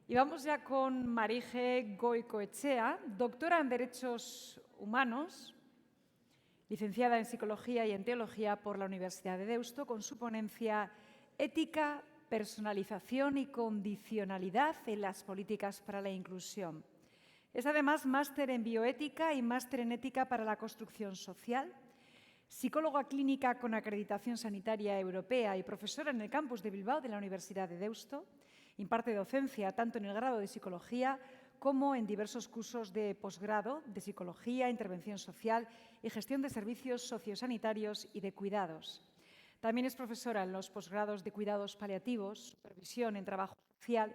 Y vamos ya con Marije Goicoechea, doctora en Derechos Humanos, licenciada en Psicología y en Teología por la Universidad de Deusto, con su ponencia Ética, Personalización y Condicionalidad en las Políticas para la Inclusión. Es además máster en Bioética y máster en Ética para la Construcción Social, psicóloga clínica con acreditación sanitaria europea y profesora en el campus de Bilbao de la Universidad de Deusto. Imparte docencia tanto en el grado de Psicología como en diversos cursos de posgrado de Psicología, Intervención Social y Gestión de Servicios Sociosanitarios y de Cuidados. También es profesora en los posgrados de Cuidados Paliativos, Supervisión en Trabajo Social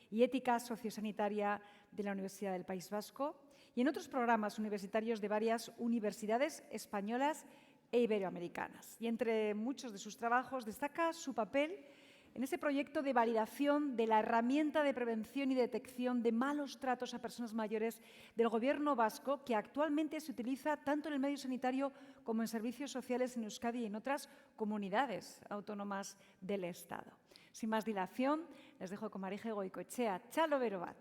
y Ética Sociosanitaria de la Universidad del País Vasco y en otros programas universitarios de varias universidades españolas e iberoamericanas. Y entre muchos de sus trabajos destaca su papel en ese proyecto de validación de la herramienta de prevención y detección de malos tratos a personas mayores del Gobierno vasco, que actualmente se utiliza tanto en el medio sanitario como en servicios sociales en Euskadi y en otras comunidades autónomas del Estado. Sin más dilación, les dejo con Marije Goicoechea. Txalo bero bat.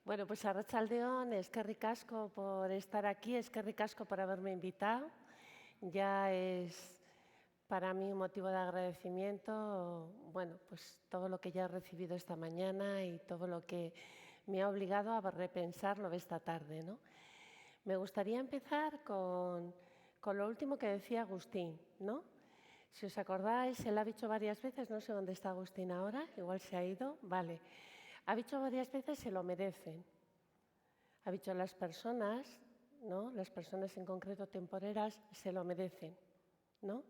Bueno, pues arratsaldeon, eskerrik asko por estar aquí, eskerrik asko por haberme invitado. Ya es para mí un motivo de agradecimiento, bueno, pues todo lo que ya he recibido esta mañana y todo lo que me ha obligado a repensarlo esta tarde, ¿no? Me gustaría empezar con lo último que decía Agustín, ¿no? Si os acordáis, él ha dicho varias veces, no sé dónde está Agustín ahora, igual se ha ido, vale. Ha dicho varias veces, se lo merecen. Ha dicho las personas, ¿no? Las personas en concreto temporeras se lo merecen, ¿no?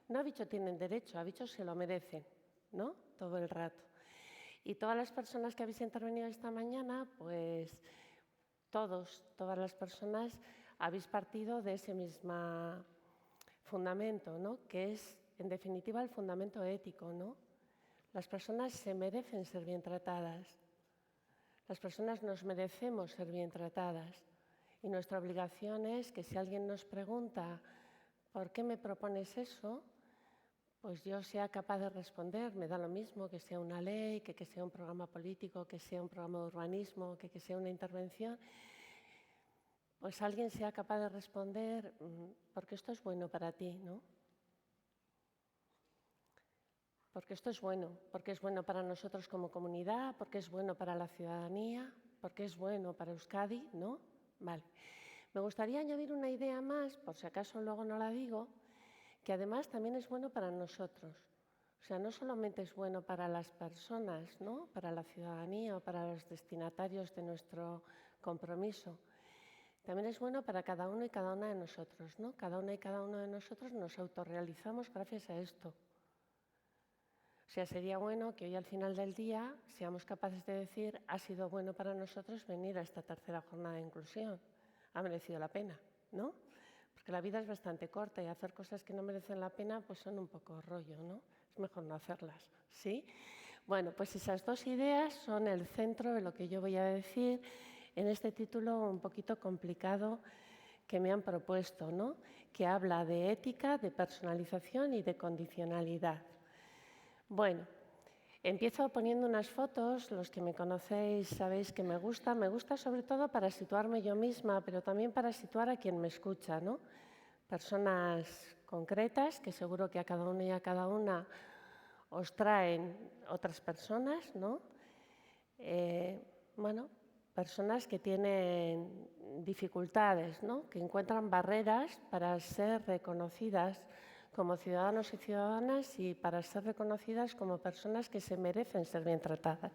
No ha dicho tienen derecho, ha dicho se lo merecen, ¿no? Todo el rato. Y todas las personas que habéis intervenido esta mañana, pues todas las personas habéis partido de ese mismo fundamento, ¿no? Que es, en definitiva, el fundamento ético, ¿no? Las personas se merecen ser bien tratadas. Las personas nos merecemos ser bien tratadas y nuestra obligación es que si alguien nos pregunta ¿por qué me propones eso? Pues yo sea capaz de responder, me da lo mismo que sea una ley, que sea un programa político, que sea un programa de urbanismo, que sea una intervención, pues alguien sea capaz de responder porque esto es bueno para ti, ¿no? Porque esto es bueno, porque es bueno para nosotros como comunidad, porque es bueno para la ciudadanía, porque es bueno para Euskadi, ¿no? Vale. Me gustaría añadir una idea más, por si acaso luego no la digo, que además también es bueno para nosotros. O sea, no solamente es bueno para las personas, ¿no? Para la ciudadanía o para los destinatarios de nuestro compromiso. También es bueno para cada uno y cada una de nosotros, ¿no? Cada una y cada uno de nosotros nos autorrealizamos gracias a esto. O sea, sería bueno que hoy al final del día seamos capaces de decir ha sido bueno para nosotros venir a esta tercera jornada de inclusión. Ha merecido la pena, ¿no? Porque la vida es bastante corta y hacer cosas que no merecen la pena pues son un poco rollo, ¿no? Es mejor no hacerlas, ¿sí? Bueno, pues esas dos ideas son el centro de lo que yo voy a decir en este título un poquito complicado que me han propuesto, ¿no? Que habla de ética, de personalización y de condicionalidad. Bueno, empiezo poniendo unas fotos, los que me conocéis sabéis que me gusta sobre todo para situarme yo misma, pero también para situar a quien me escucha, ¿no? Personas concretas que seguro que a cada uno y a cada una os traen otras personas, ¿no? Bueno, personas que tienen dificultades, ¿no? Que encuentran barreras para ser reconocidas como ciudadanos y ciudadanas y para ser reconocidas como personas que se merecen ser bien tratadas,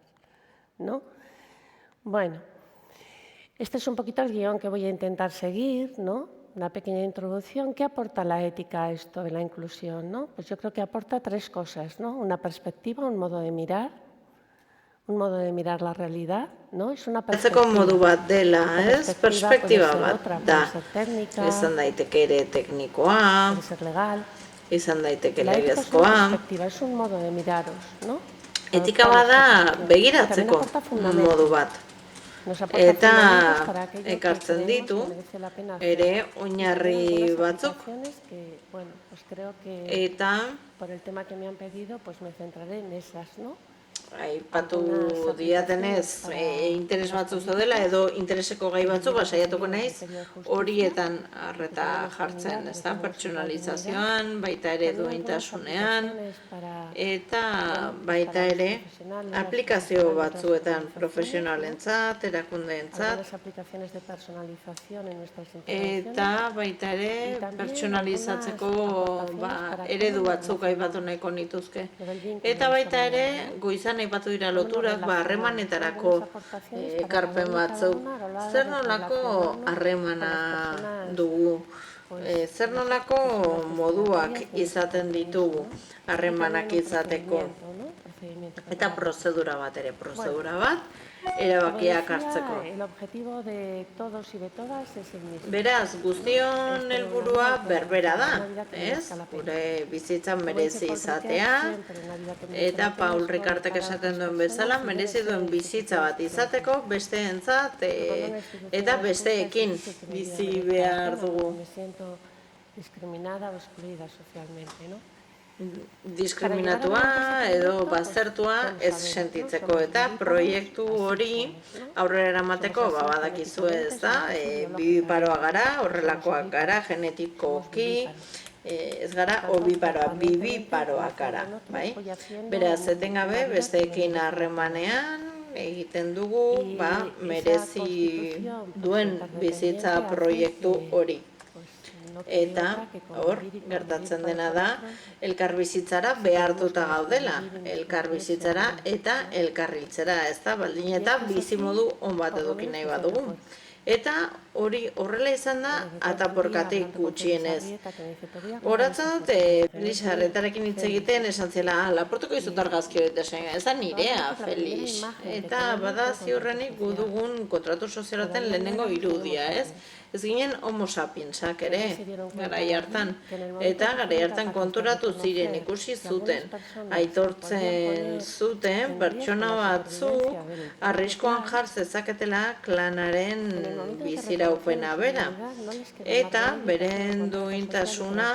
¿no? Bueno, este es un poquito el guión que voy a intentar seguir, ¿no? Una pequeña introducción. ¿Qué aporta la ética a esto de la inclusión, no? Pues yo creo que aporta tres cosas, ¿no? Una perspectiva, un modo de mirar la realidad, ¿no? Es una perspectiva. Modu bat dela, ez? Perspektiba bat da. Izan daiteke ere teknikoa, puede ser legal. izan daiteke La ética es una legezkoa. perspectiva, es un modo de miraros, ¿no? Etika bada begiratzeko modu bat. eta ekartzen ditu ere oinarri batzuk eta aipatu diatenez interes batzu zaudela edo intereseko gai batzu saiatuko naiz horietan arreta jartzen, ezta? Pertsonalizazioan, baita ere duintasunean eta baita ere aplikazio batzuetan profesionalentzat, erakundeentzat eta baita ere pertsonalizatzeko eredu batzuk aipatu nahiko nituzke. Eta baita ere goizan aipatu dira loturak harremanetarako ekarpen batzuk. Zer nolako harremana dugu? Zer nolako moduak izaten ditugu harremanak izateko? Eta prozedura bat ere, prozedura bat erabakiak hartzeko. Beraz, guztion helburua berbera da, ez? Gure bizitzan merezi izatea, eta Paul Ricartek esaten duen bezala, merezi duen bizitza bat izateko, besteentzat eta besteekin bizi behar dugu. Diskriminatua edo baztertua ez sentitzeko eta proiektu hori aurrera eramateko badakizue, ez da, bibiparoa gara, horrelakoak gara, genetikoki, ez gara obiparoa, bibiparoak gara, bai? Beraz, etengabe besteekin harremanean egiten dugu merezi duen bizitza proiektu hori. Eta hor, gertatzen dena da, elkarbizitzara behartuta gaudela, elkarbizitzara eta elkarriltzera, ez da, baldin eta bizimodu on bat eduki nahi badugu. Eta hori horrela izan da, ataporkatik gutxienez. Horatza dut, Felix Arretarekin hitz egiten esan zela, laportuko izut argazki hori desen, ez da nirea, Felix. Eta bada ziurrenik gudugun kontratu sozialaten lehenengo irudia, ez? Ez ginen homo sapiensak ere, garai hartan. Eta garai hartan konturatu ziren ikusi zuten. Aitortzen zuten pertsona batzu arriskoan jar zezaketela klanaren biziraupena bera. Eta beren duintasuna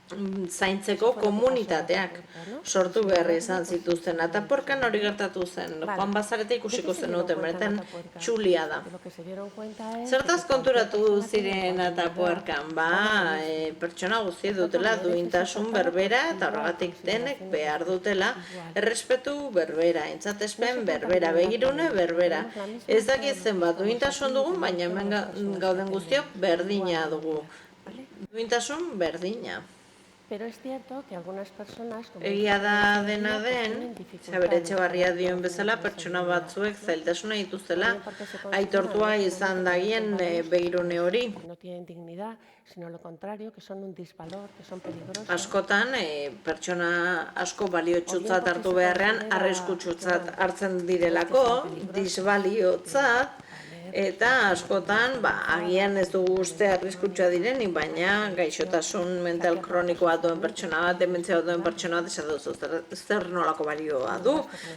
zaintzeko komunitateak sortu behar izan zituzten. Eta porkan hori gertatu zen, Juan Bazareta ikusiko zenuten, beretan txulia da. Zertaz konturatu ziren eta puerkan, pertsona guzti dutela duintasun berbera eta horregatik denek behar dutela errespetu berbera, entzatespen berbera, begirune berbera. Ez dakitzen bat duintasun dugu, baina hemen gauden guztiok berdina dugu. Duintasun berdina. Egia da dena den, Xabier Etxebarria dioen bezala, pertsona batzuek zailtasuna dituztela aitortua izan dagien begirune hori. Askotan, pertsona asko baliotsutzat hartu beharrean, arriskutsutzat hartzen direlako, disbaliotzat, eta askotan, agian ez dugu uste arriskutsua direnik, baina gaixotasun mental kronikoa duen pertsona bat, dementzia duen pertsona bat, esan duzu, zer nolako balioa du,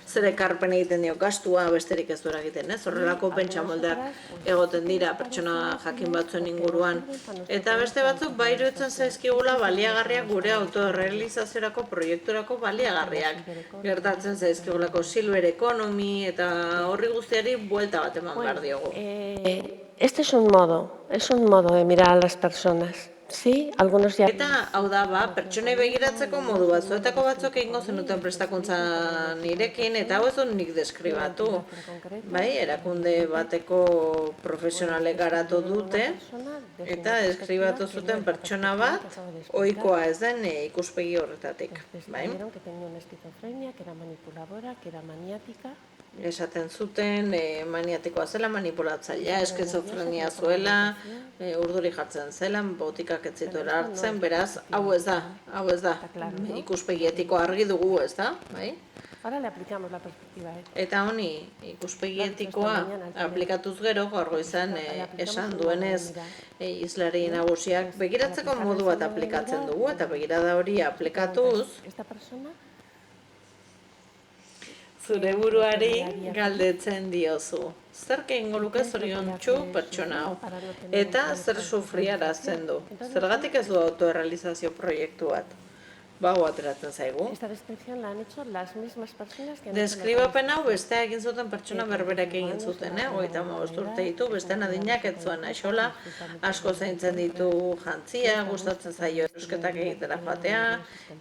zer ekarpen egiten dio gastua, besterik ez duera egiten, ez? Horrelako pentsamoldeak egoten dira pertsona jakin batzuen inguruan. Eta beste batzuk, iruditzen zaizkigula baliagarriak gure autorealizaziorako proiekturako baliagarriak. Gertatzen zaizkigulako silver economy eta horri guztiari buelta bat eman behar diogu. Este es un modo de mirar a las personas. Sí, algunos ya... Eta, hau da, pertsonei begiratzeko modu bat, zuetako batzuk egingo zenuten prestakuntza nirekin, eta hau ez dut nik deskribatu. Erakunde bateko profesionalek garatu dute, eta deskribatu zuten pertsona bat, ohikoa ez den ikuspegi horretatik. Esaten zuten, maniatikoa zela, manipulatzailea, eskizofrenia zuela, urduri jartzen zela, botikak ez zituela hartzen, beraz, hau ez da, ikuspegi etiko argi dugu, ez da, bai? Eta honi, ikuspegi etikoa aplikatuz gero, gaur goizan esan duenez hizlari nagusiak begiratzeko modu bat aplikatzen dugu, eta begirada hori aplikatuz, zure buruari galdetzen diozu. Zer egingo luke zoriontsu pertsona hau? Eta zer sufriarazten du? Zergatik ez du autorealizazio proiektu bat? Hau ateratzen zaigu. Esta descripción la han hecho las mismas personas que han Deskribapen hau bestea egin zuten pertsona berberak egin zuten, 35 urte ditu, besteen adinak ez zuen axola, asko zaintzen ditu jantzia, gustatzen zaio erosketak egitera joatea,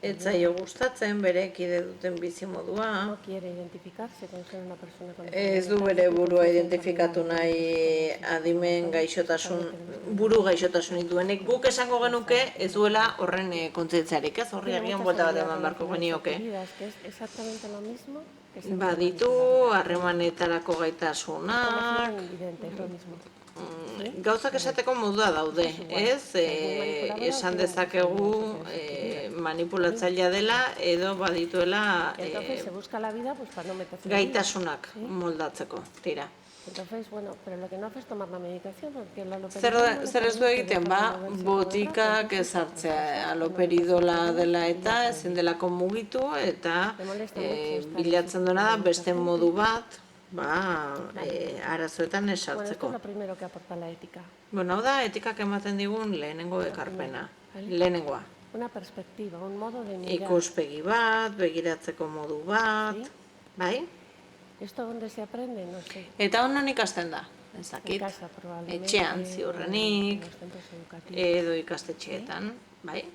ez zaio gustatzen bere kide duten bizimodua, no quiere identificarse con ser una persona con ez du bere burua identifikatu nahi adimen gaixotasun, buru gaixotasun dituenik. Guk esango genuke ez duela horren kontzientziarik, ez horri agian buelta bat eman beharko genioke. que es exactamente lo mismo que se Baditu harremanetarako gaitasunak, evidente, es lo mismo. gauzak esateko modua daude, ez? Esan dezakegu manipulatzailea dela edo badituela Entonces se busca la vida pues para no meterse en gaitasunak moldatzeko, tira. Entonces, bueno, pero lo que no hace es tomar la medicación, porque la aloperidol... Zer ez du egiten, botikak ezartzea, aloperidola dela eta ezin delako mugitu eta bilatzen duena da beste modu bat, arazoetan Bueno, esto esartzeko. es lo primero que aporta la ética. Bueno, hau da etikak ematen digun lehenengo ekarpena. Lehenengoa. Una perspectiva, un modo de mirar. Ikuspegi bat, begiratzeko modu bat, bai? ¿Esto dónde se aprende? No sé. Eta honon ikasten da, En ezakit, casa probablemente. etxean ziurrenik, En los centros educativos. edo ikastetxeetan, bai?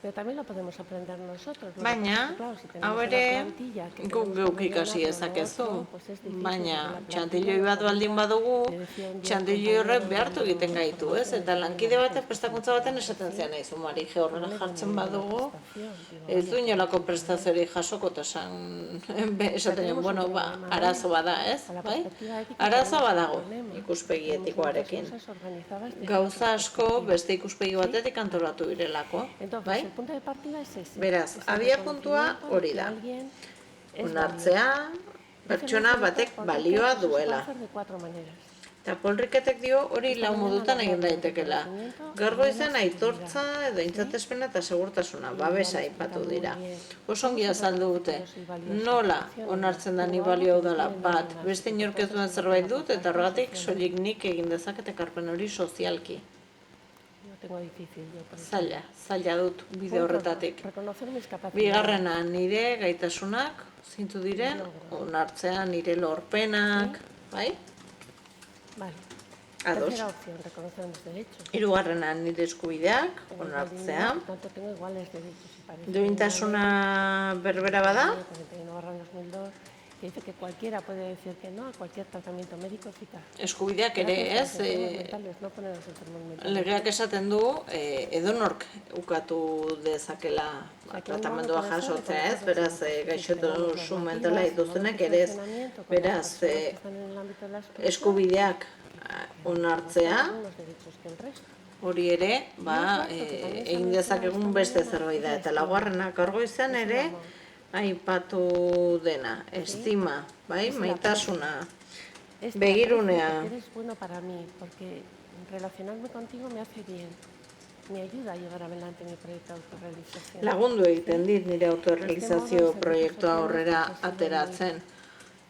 Pero también lo podemos aprender nosotros. Lo que Baina, pasa es que, claro, si tenemos hau una ere, plantilla que guk tenemos geuk que ikasi rellenar dezakezu, con lo otro, pues es difícil, baina porque la txantilloi plantilla bat baldin badugu, le decía un día txantilloi horrek compañero, behartu egiten gaitu, ez? Eta lankide batek prestakuntza baten esaten zian nahi zu, Marije, horrela jartzen badugu, ez du inolako prestaziorik jasoko eta esaten nion, bueno, arazo bada, ez? Bai? Arazo badago ikuspegi etikoarekin. cosas organizadas de Gauza asko beste ikuspegi batetik antolatu direlako, Entonces, bai? el punto de partida es ese. Beraz, Es el abiapuntua reconocimiento de hori que da. alguien es Onartzea, pertsona batek balioa Eso se puede duela. hacer de 4 maneras. Eta Polriketek dio hori lau modutan egin daitekela. Gaur goizen aitortza edo aintzatespena eta segurtasuna, babesa aipatu dira. Oso ongi azaldu dute, nola onartzen da ni balio hau dela bat, beste inork ez duen zerbait dut eta horregatik soilik nik egin dezaket ekarpen hori sozialki. No tengo difícil. Yo, por ejemplo. Zaila dut bide horretatik. Reconocer mis capacidades. Bigarrena, nire gaitasunak, zintu diren, onartzea nire lorpenak, bai? Vale. Ados. Tercera opción, reconocer mis derechos. Hirugarrena, nire eskubideak, onartzea. Por tanto, tengo iguales derechos. Y parece Duintasuna berbera bada, 41/2002, que dice que cualquiera puede decir que no a cualquier tratamiento médico eficaz. eskubideak ere, ez, No poner a los enfermos mentales. legeak esaten du, edonork ukatu dezakela tratamendua jasotzea, ez, beraz, gaixotasun mentala dituztenek ere ez, beraz, eskubideak onartzea, Los derechos que el resto. hori ere, egin dezakegun beste zerbait da. Eta laugarrena gaur goizean ere, aipatu dena, estima, bai, maitasuna, Esta begirunea. parece que eres bueno para mí, porque relacionarme contigo me hace bien. Me ayuda a llevar adelante mi proyecto de autorrealización. Lagundu egiten dit nire autorealizazio proiektua aurrera ateratzen.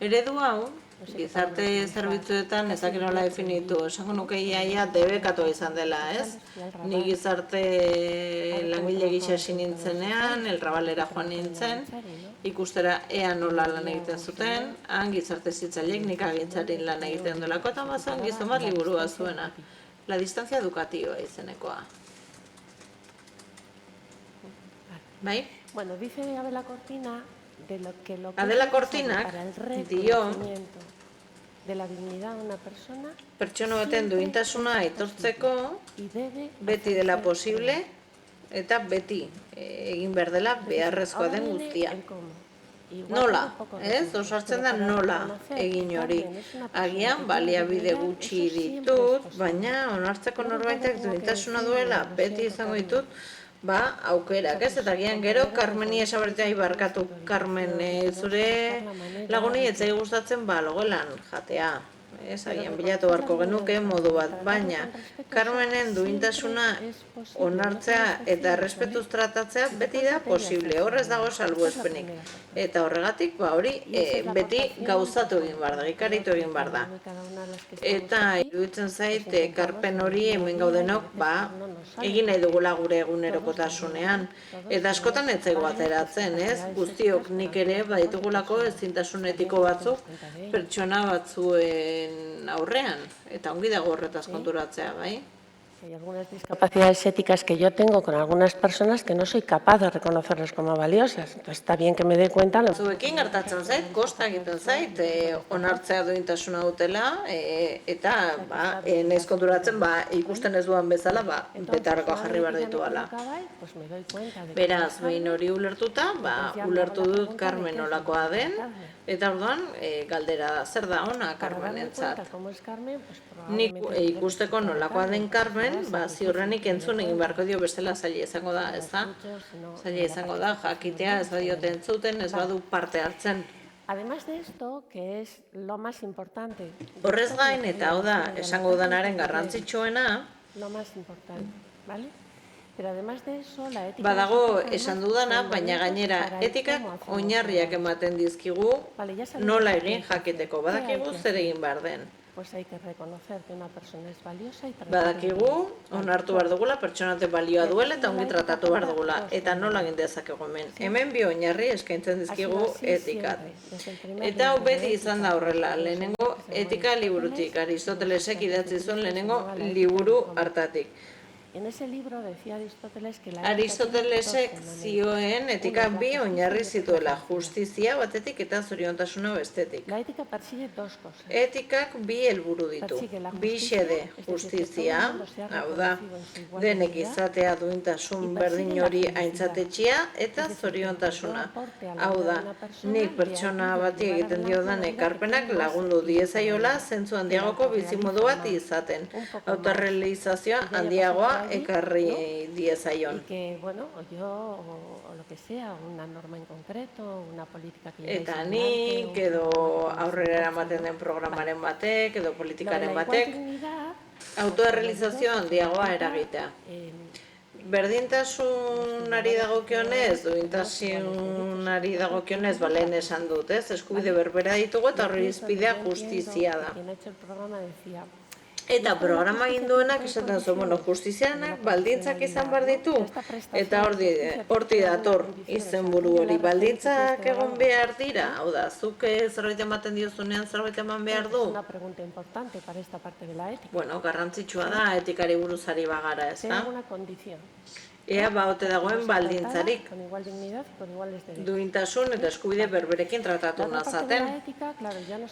Eredu hau, gizarte zerbitzuetan ezak nola definitu, esango nuke iaia debekatua izan dela, ez? Ni gizarte langile gisa hasi nintzenean, elrabalera joan nintzen, ikustera ea nola lan egiten zuten, han gizarte zitzaileek nik agintzarin lan egiten delako, eta bazan gizon bat liburua zuena. La distancia educativa izenekoa. Bai? Bueno, dice Adela Cortina de lo que Adela es Cortinak para el dio reconocimiento de la dignidad de una persona pertsona baten duintasuna aitortzeko y debe beti dela posible eta beti egin behar dela beharrezkoa den guztia. Nola, ez? Osartzen da nola egin hori. Agian baliabide gutxi ditut, baina onartzeko norbaitek duintasuna duela beti izango ditut, aukerak, ez? Eta agian gero, Carmeni esabertea barkatu, Carmen, zure laguni etzai gustatzen logelan jatea. agian bilatu beharko genuke modu bat, baina Carmenen duintasuna onartzea eta errespetuz tratatzea beti da posible, horrez dago salbuespenik. Eta horregatik, hori beti gauzatu egin behar da, ikaritu egin behar da. Eta iruditzen zait, ekarpen hori hemen gaudenok, egin nahi dugula gure egunerokotasunean. Eta askotan ez zaigu ateratzen, ez? Guztiok nik ere baditugulako ezintasun etiko batzuk pertsona batzuen aurrean. Eta ongi dago horretaz konturatzea, bai? Hay algunas discapacidades éticas que yo tengo con algunas personas que no soy capaz de reconocerlas como valiosas. Entonces está bien que me dé cuenta. Zuekin gertatzen zait, kosta egiten zait, onartzea duintasuna dutela, eta naiz konturatzen ikusten ez duan bezala, petarroa jarri behar dituala. Beraz, behin hori ulertuta, ulertu dut Carmen nolakoa den, eta orduan galdera da, zer da ona Carmenentzat. Nik ikusteko nolakoa den Carmen, ziurrenik entzun egin beharko dio bestela zaila izango da, ez da? Zaila izango da, jakitea ez badiote entzuten, ez badu parte hartzen. Además de esto, que es lo más importante. Horrez gain, eta hau da, esango udanaren garrantzitsuena, lo más importante, ¿vale? Pero además de eso, la ética... Badago esan dudana, baina gainera etikak oinarriak ematen dizkigu nola egin jakiteko, badakigu zer egin behar den. Pues hay que reconocer que una persona es valiosa y badakigu onartu behar dugula, pertsonatek balioa duela eta ongi tratatu behar dugula. Eta nola egin dezakegu hemen. Hemen bi oinarri eskaintzen dizkigu etikat. Eta hau beti izan da horrela, lehenengo etika liburutik, Aristotelesek idatzi zuen lehenengo liburu hartatik. Aristotelesek zioen etika bi oinarri zituela, justizia batetik eta zoriontasuna bestetik. Etikak bi helburu ditu, bi xede, justizia, hau da, denek izatea duintasun berdin hori aintzatetxia eta zoriontasuna. Hau da, nik pertsona bati egiten diodan ekarpenak lagundu diezaiola zentzu handiagoko bizimodu bat izaten. Autorrealizazioa handiagoa ekarri diezaion. Eta nik, edo aurrera eramaten den programaren batek, edo politikaren batek, autorealizazioa handiagoa eragitea. Berdintasunari dagokionez, duintasunari dagokionez, lehen esan dut, eskubide berbera ditugu eta horri izpidea justizia da. Eta programa egin duenak esaten zuen, justizianak baldintzak izan behar ditu, eta horti dator izenburu hori baldintzak egon behar dira, hau da, zuk zerbait ematen diozunean zerbait eman behar du? Bueno, garrantzitsua da etikari buruzari bagara, ez da? Ea baote dagoen baldintzarik, duintasun eta eskubide berberekin tratatu nazaten.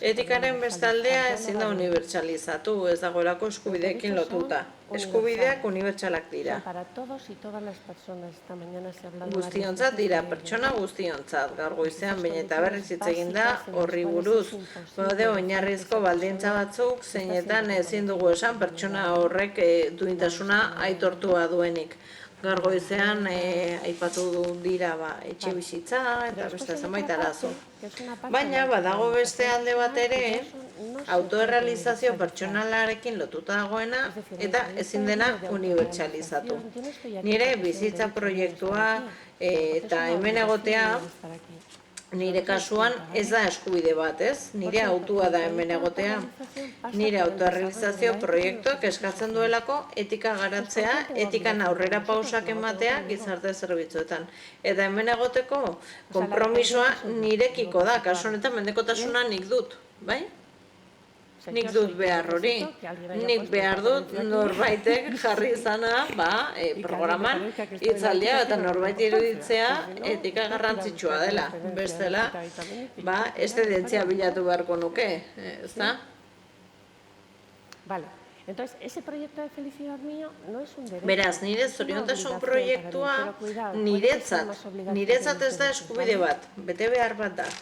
Etikaren bestaldea ezin da unibertsalizatu, ez dagoelako eskubideekin lotuta. Eskubideak unibertsalak dira. Guztiontzat dira, pertsona guztiontzat. Gaur goizean behin eta berriz hitz egin da horri buruz. Baude oinarrizko baldintza batzuk, zeinetan ezin dugu esan pertsona horrek duintasuna aitortua duenik. Gaur goizean aipatu dira etxe bizitza eta beste zenbait arazo. Baina badago beste alde bat ere, autoerrealizazio pertsonalarekin lotuta dagoena eta ezin dena unibertsalizatu. Nire bizitza proiektua eta hemen egotea, nire kasuan ez da eskubide bat, ez? Nire autua da hemen egotea. Nire autorealizazio proiektuak eskatzen duelako etika garatzea, etikan aurrera pausak ematea gizarte zerbitzuetan. Eta hemen egoteko konpromisoa nirekiko da, kasu honetan mendekotasuna nik dut, bai? Nik dut behar hori, nik behar dut norbaitek jarri izana programan hitzaldia eta norbait iruditzea etika garrantzitsua dela. Bestela, eszedentzia bilatu beharko nuke, ez da? Beraz, nire zoriontasun proiektua niretzat ez da eskubide bat, bete behar bat da.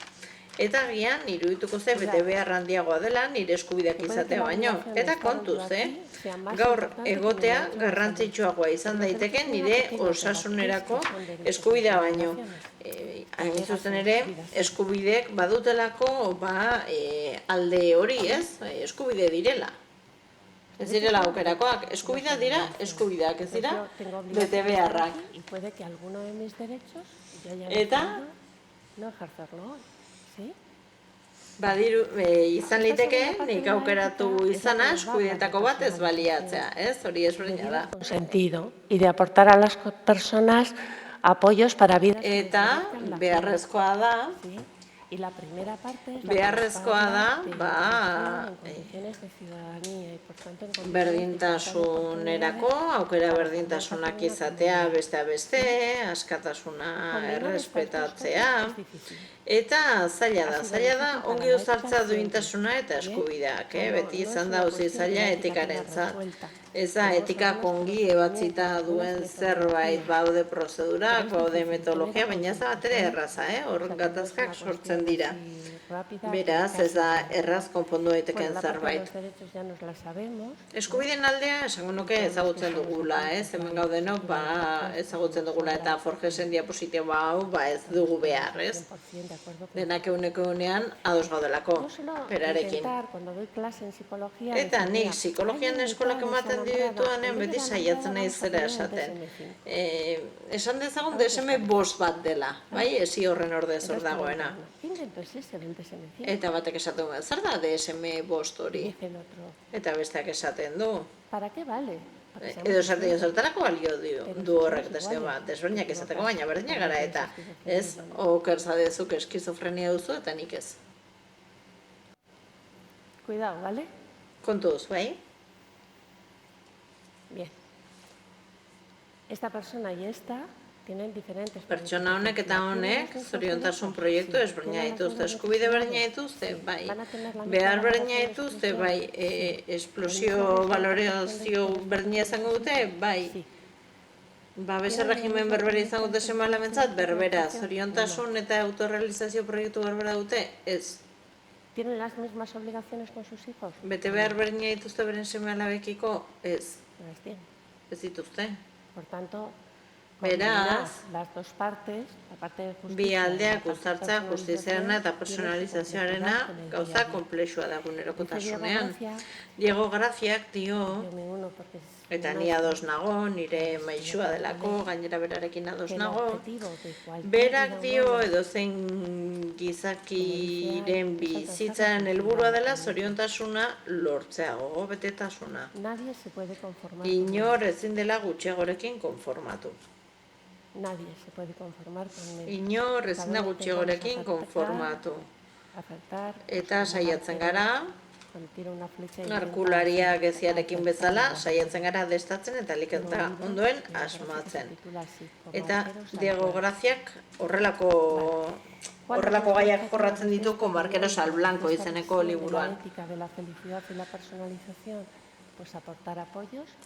Eta agian, irudituko ze bete behar handiagoa dela nire eskubideak izatea baino. Eta kontuz, gaur egotea garrantzitsuagoa izan daiteke nire osasunerako eskubidea baino. Hain zuzen ere, eskubideek badutelako alde hori, eskubide direla. Ez direla aukerakoak, eskubideak dira, eskubideak ez dira, bete beharrak. Eta, badiru, izan liteke, nik aukeratu izana eskubideetako bat ez baliatzea, ez? Hori ezberdina da. Sentido, y de aportar a las personas apoyos para vida. Eta, beharrezkoa da, berdintasunerako, aukera berdintasunak izatea beste beste, askatasuna errespetatzea, eta zaila da, ongi uzartzea duintasuna eta eskubideak, beti izan da oso zaila etikarentzat. Ez da, etikak ongi ebatzita duen zerbait, baude prozedurak, baude metodologia, baina ez da batere erraza, hor gatazkak sortzen dira. Beraz, ez da erraz konpondu daiteken zerbait. Eskubideen aldea, esango nuke ezagutzen dugula, hemen gaudenok ezagutzen dugula eta Forgesen diapositiba hau ez dugu behar, denak egunean ados gaudelako, berarekin. Eta nik psikologian eskolak ematen dituanen beti saiatzen nahi zera esaten. Esan dezagun DSM-5 bat dela, bai, ezi horren ordez hor dagoena. Eta batek esaten du, zer da DSM-5 hori? Eta besteak esaten du. Edo esaten du, zertarako balio du horrek desberdinak izateko, baina berdinak gara eta ez, oker zadezuk eskizofrenia duzu eta nik ez. Cuidado, ¿vale? Kontuz, bai? Bien. Esta persona y esta tienen diferentes... Pertsona honek eta honek, zoriontasun proiektu ezberdina dituzte, eskubide berdina dituzte, bai. Behar berdina dituzte, bai. Esplosio, valorazio berdina izango dute, bai. Babes erregimen berbera izango dute seme alamentzat, berbera. Zoriontasun eta autorrealizazio proiektu berbera dute, ez. ¿Tienen las mismas obligaciones con sus hijos? Bete behar berdina dituzte beren seme alabekiko, ez. Ez dituzte. Por tanto, beraz, las dos partes, la parte de justicia, bi aldeak uztartzea justiziarena eta personalizazioarena gauza konplexua da gunerokotasunean. Diego Graziak dio, eta ni ados nago, nire maixua delako, gainera berarekin ados nago, berak dio edozein gizakiren bizitzaren helburua dela zoriontasuna lortzea, gogobetetasuna. Inor ezin dela gutxiagorekin konformatu. Inor ezin da gutxiagorekin konformatu. Eta saiatzen gara, arkulariak eziarekin bezala, saiatzen gara destatzen eta liketa ondoen asmatzen. Eta Diego Graziak horrelako gaiak jorratzen ditu Marqueros al Blanco izeneko liburuan.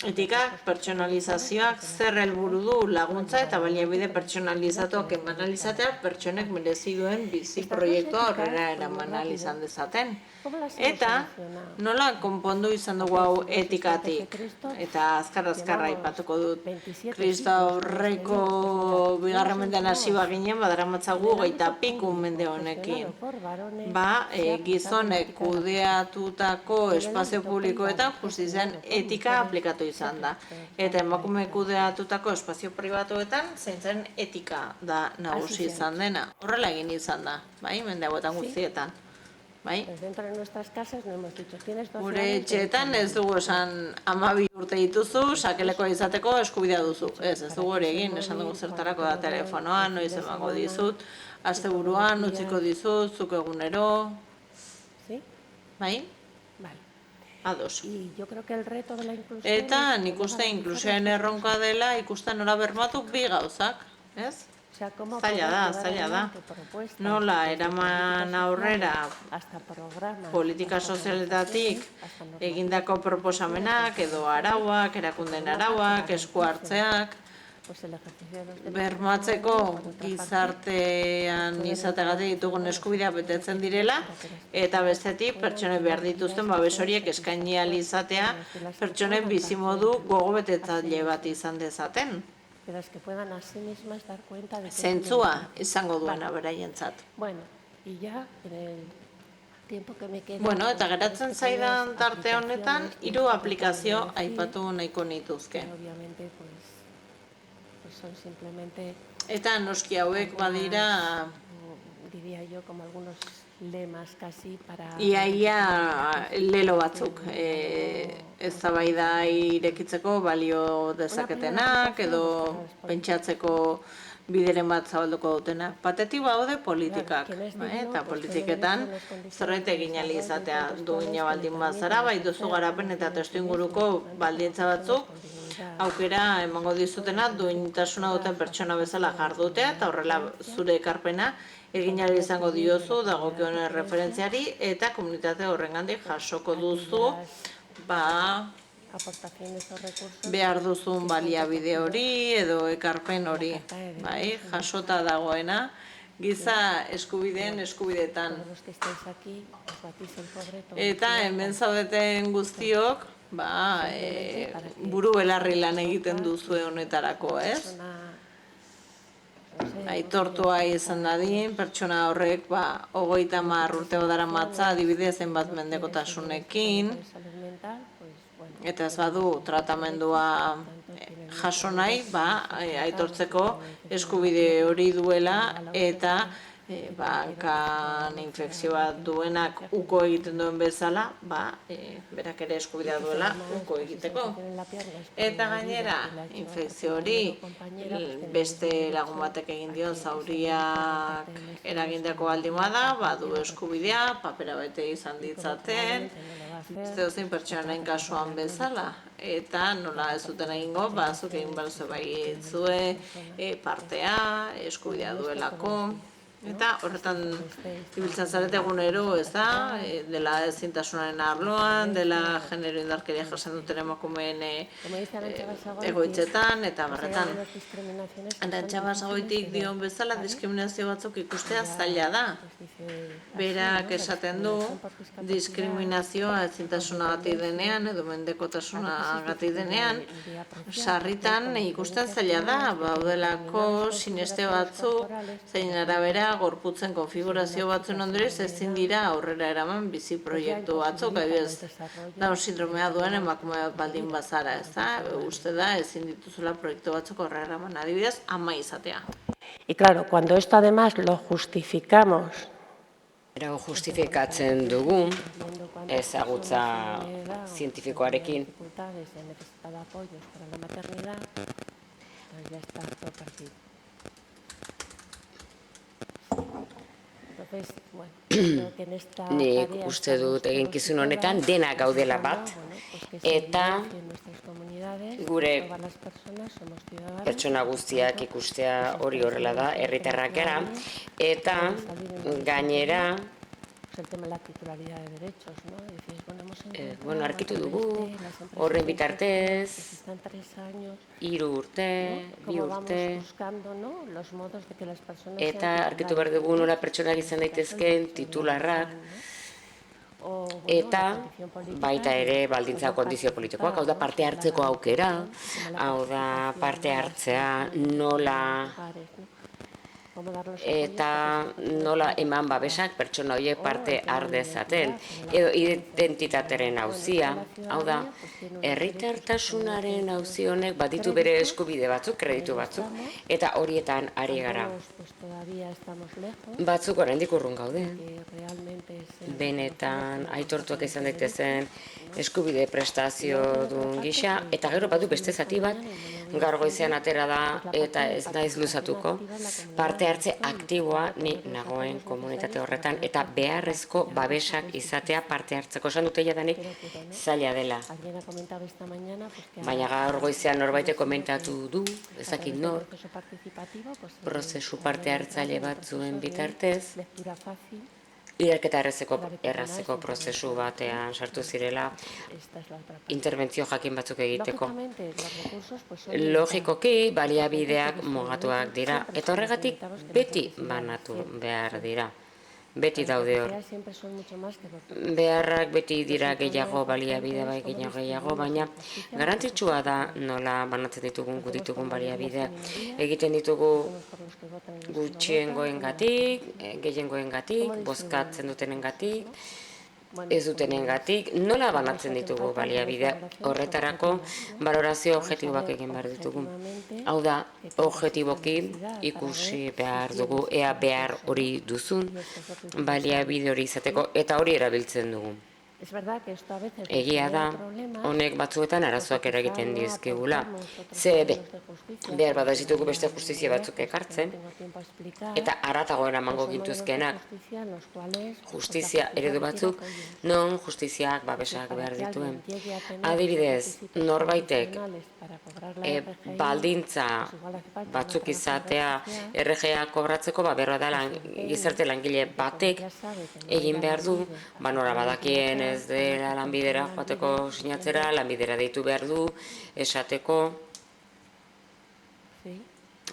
Etikak, pertsonalizazioak zer helburu du laguntza eta baliabide pertsonalizatuak eman alizatea pertsonek merezi duen bizi proiektua aurrera eraman izan dezaten. Eta nola konpondu izan dugu hau etikatik, eta azkar-azkarra aipatuko dut. Kristo aurreko bigarren mendean hasi baginen badaramatzagu 25 mende honekin. Gizonek kudeatutako espazio publikoetan justizian etika aplikatu izan da. Eta emakume kudeatutako espazio pribatuetan zeintzen etika da nagusi izan dena. Horrela egin izan da, mende hauetan guztietan. Gure etxeetan ez dugu esan 12 urte dituzu, sakelekoa izateko eskubidea duzu. Ez dugu hori egin, esan dugu zertarako da telefonoan, noiz emango dizut, asteburuan, utziko dizut, zuk egunero. Bai? Ados. Eta nik uste inklusioen erronka dela ikusten nola bermatu bi gauzak, ez? Zaila da. Nola eraman aurrera politika sozialetatik egindako proposamenak edo arauak, erakunden arauak, esku hartzeak, bermatzeko gizartean izateagatik ditugun eskubidea betetzen direla, eta bestetik pertsonek behar dituzten babes horiek eskaini ahal izatea pertsonen bizimodu gogobetetzaile bat izan dezaten. Zentzua izango duena beraientzat. Bueno, eta geratzen zaidan tarte honetan 3 aplikazio aipatu nahiko nituzke. Eta noski hauek badira iaia lelo batzuk eztabaida irekitzeko balio dezaketenak edo pentsatzeko bideren bat zabalduko dutena. Batetik baude politikak, eta politiketan zerbait egin ahal izatea duina baldin bazara, bai duzu garapen eta testuinguruko baldintza batzuk aukera emango dizutena duintasuna duten pertsona bezala jardutea eta horrela zure ekarpena egin ahal izango diozu dagokion referentziari eta komunitate horrengandik jasoko duzu behar duzun baliabide hori edo ekarpen hori, bai, jasota dagoena giza eskubideen eskubidetan. Eta hemen zaudeten guztiok buru belarri lan egiten duzue honetarako, ez? Aitortua izan dadin, pertsona horrek 30 urte daramatza adibidez zenbat mendekotasunekin, eta ez badu tratamendua jaso nahi, aitortzeko eskubide hori duela eta hankan infekzio bat duenak uko egiten duen bezala, berak ere eskubidea duela uko egiteko. Eta gainera, infekzio hori beste lagun batek egin dion zauriak eragindako baldin bada, badu eskubidea, papera bete izan ditzaten, zeozein pertsonaen kasuan bezala. Eta nola ez duten egingo, zuk egin behar zuen baitzue partea, eskubidea duelako. Eta horretan ibiltzen zarete egunero, ez da, dela ezintasunaren arloan, dela genero indarkeria jasan duten emakumeen egoitzetan, eta barretan. Arantxa Basagoitik dion bezala diskriminazio batzuk ikustea zaila da. Berak esaten du, diskriminazioa ezintasunagatik denean, edo mendekotasunagatik denean, sarritan ikusten zaila da, baudelako sineste batzuk, zein arabera gorputzen konfigurazio batzuen ondorioz ezin dira aurrera eraman bizi proiektu batzuk, adibidez, Down sindromea duen emakume bat baldin bazara, ez da, uste da ezin dituzula proiektu batzuk aurrera eraman, adibidez, ama izatea. Y claro, cuando esto además lo justificamos, justifikatzen dugu ezagutza zientifikoarekin, nik uste dut eginkizun honetan dena gaudela bat, eta gure pertsona guztiak ikustea hori horrela da, herritarrak gara, eta gainera arkitu dugu, horren bitartez, 3 urte, 2 urte, eta arkitu behar dugu nola pertsonak izan daitezkeen titularrak, eta baita ere baldintza kondizio politikoak, hau da parte hartzeko aukera, hau da parte hartzea nola eta nola eman babesak pertsona horiek parte har dezaten, edo identitateren auzia, hau da, herritartasunaren auzi honek baditu bere eskubide batzuk, kreditu batzuk, eta horietan ari gara. Batzuk oraindik urrun gaude. Benetan aitortuak izan daitezen eskubide prestazio duen gisa, eta gero badu beste zati bat, gaur goizean atera da eta ez naiz luzatuko, parte hartze aktiboa ni nagoen komunitate horretan, eta beharrezko babesak izatea parte hartzeko. Esan dute jadanik zaila dela. Baina gaur goizean norbaitek komentatu du, ezakit nor, prozesu parte hartzaile bat zuen bitartez, ikerketa errazeko prozesu batean sartu zirela interbentzio jakin batzuk egiteko. Logikoki, baliabideak mugatuak dira, eta horregatik beti banatu behar dira. Beti daude hor. Beharrak beti dira gehiago, baliabide bai gehiago, baina garrantzitsua da nola banatzen ditugun baliabideak. Egiten ditugu gutxiengoengatik, gehiengoengatik, bozkatzen dutenengatik, ez dutenengatik, nola banatzen ditugu baliabideak. Horretarako balorazio objektiboak egin behar ditugu. Hau da, objektiboki ikusi behar dugu, ea behar hori duzun, baliabide hori izateko, eta hori erabiltzen dugu. Egia da, honek batzuetan arazoak eragiten dizkigula. Behar bada ez ditugu beste justizia batzuk ekartzen, eta haratago eramango gintuzkenak justizia eredu batzuk, non justiziak babesak behar dituen. Adibidez, norbaitek baldintza batzuk izatea RGA kobratzeko, berroa da gizarte langile batek egin behar du, nora badakien ez dela lanbidera joateko sinatzera, lanbidera deitu behar du, esateko.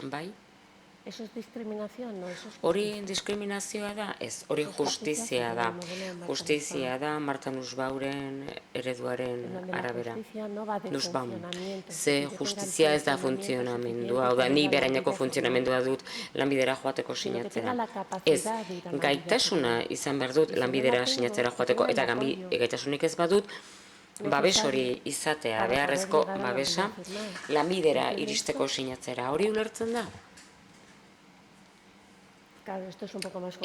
Bai? Hori diskriminazioa da? Ez, hori justizia da. Justizia da Marta Nussbaumen ereduaren arabera. Nussbaum. Ze justizia ez da funtzionamendua, hau da, ni beraineko funtzionamendua dut lanbidera joateko sinatzera. Ez, gaitasuna izan behar dut lanbidera sinatzera joateko, eta gaitasunik ez badut, babes hori izatea, beharrezko babesa, lanbidera iristeko sinatzera. Hori ulertzen da?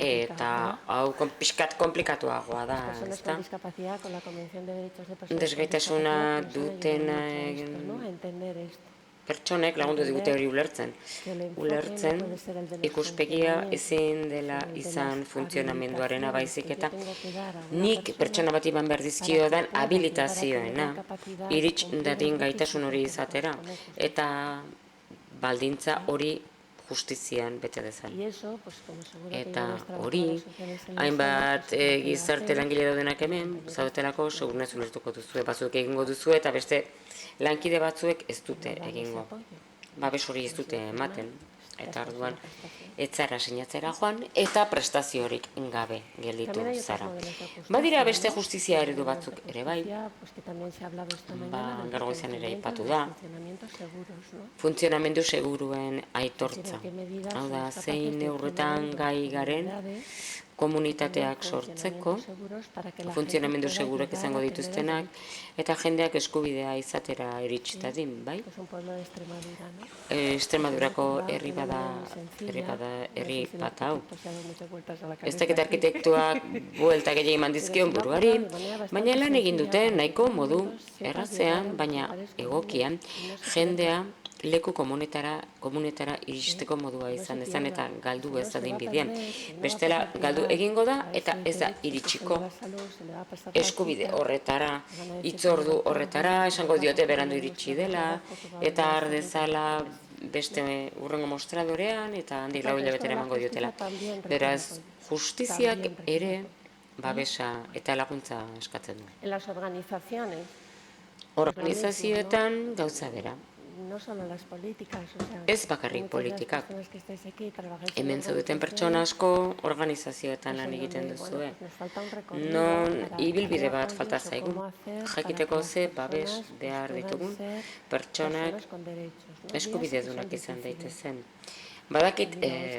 Eta hau pixkat komplikatuagoa da, ezta? Desgaitasuna duten pertsonek lagundu digute hori ulertzen. Ulertzen ikuspegia ezin dela izan funtzionamenduarena baizik eta nik pertsona bat iban behar dizkiodan habilitazioena irits dadin gaitasun hori izatera eta baldintza hori justizian bete dezan. Eta hori, hainbat gizarte langile daudenak hemen, zaudetelako segurnez ulertuko duzue, batzuek egingo duzue eta beste lankide batzuek ez dute egingo. Babes hori ez dute ematen. Eta orduan, etzara sinatzera joan, eta prestaziorik gabe gelditu zara. Badira beste justizia eredu batzuk ere bai, gaur goizean ere aipatu da, funtzionamendu seguruen aitortza. Hau da, zein neurretan gai garen, komunitateak sortzeko, funtzionamendu seguruak izango dituztenak, eta jendeak eskubidea izatera irits dadin, bai? Extremadurako herri bat hau. Ez dakit arkitektuak buelta gehiagin mandizkion buruari, baina lan egin dute nahiko modu erratzean, baina egokian, jendea leku komunetara iristeko modua izan dezan eta galdu ez da bidean. Bestela galdu egingo da eta ez da iritsiko eskubide horretara, hitzordu horretara, esango diote berandu iritsi dela eta ardezala beste urrengo mostradorean eta handi 4 hilabetera emango diotela. Beraz, justiziak ere babesa eta laguntza eskatzen du. Organizazioetan gauza bera. Ez bakarrik politikak. Hemen zaudeten pertsona asko organizazioetan lan egiten duzue. Non ibilbide bat falta zaigu. Jakiteko ze babes behar ditugun pertsonak eskubidedunak izan daitezen. Badakit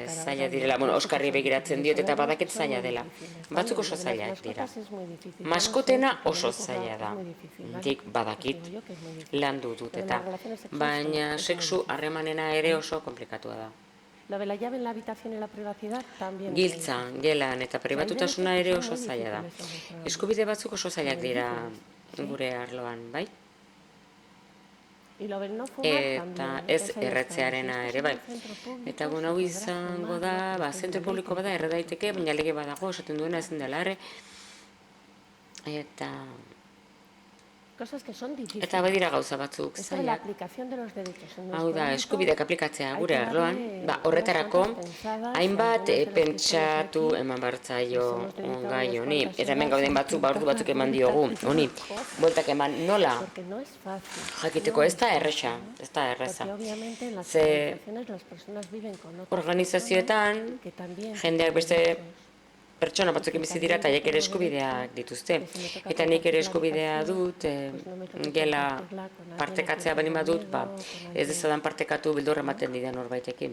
zaila direla, Oskarri begiratzen diot eta badakit zaila dela. Batzuk oso zailak dira. Maskotena oso zaila da. Dik badakit landu dut eta. Baina sexu harremanena ere oso komplikatua da. Giltza, gelan eta pribatutasuna ere oso zaila da. Eskubide batzuk oso zailak dira gure arloan, bai? Eta ez erretzearena ere bai. Eta hau izango da, zentro publiko bada erre daiteke, baina lege badago, esaten duena ezin dela erre. Eta cosas que son difíciles. Eta badira gauza batzuk Eso de la zailak. aplicación de los derechos en Hau nuestro da, ámbito, eskubideak aplikatzea hay gure que arloan, darle horretarako unas cuantas pensadas, y hainbat algunos de los que pentsatu estamos aquí, eman bartzaio nos hemos dedicado gai unas honi. cuantas Eta hemen horas gauden a batzuk, ordu batzuk intentar eman dar diogu vueltas honi. a cosas, Bueltak eman nola porque no es fácil. jakiteko no ez es da fácil, erresa, ¿no? ez da erreza. Porque obviamente en las Ze organizaciones las personas viven con otras organizazioetan personas que también jendeak tienen beste derechos. pertsona batzuekin bizi dira eta haiek ere eskubideak dituzte. Eta nik ere eskubidea dut, gela partekatzea baldin badut, ez dezadan partekatu beldurra ematen didan norbaitekin.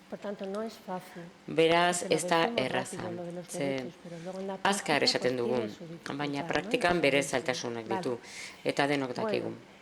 Por tanto, no es fácil. Beraz, Porque ez lo da decimos erraza, rápido, lo de los ze derechos, pero luego en la azkar práctica, esaten pues, dugu, tiene su dificultad, baina ¿no? praktikan Y bere su zailtasunak dificultad. ditu, eta denok dakigu. Bueno,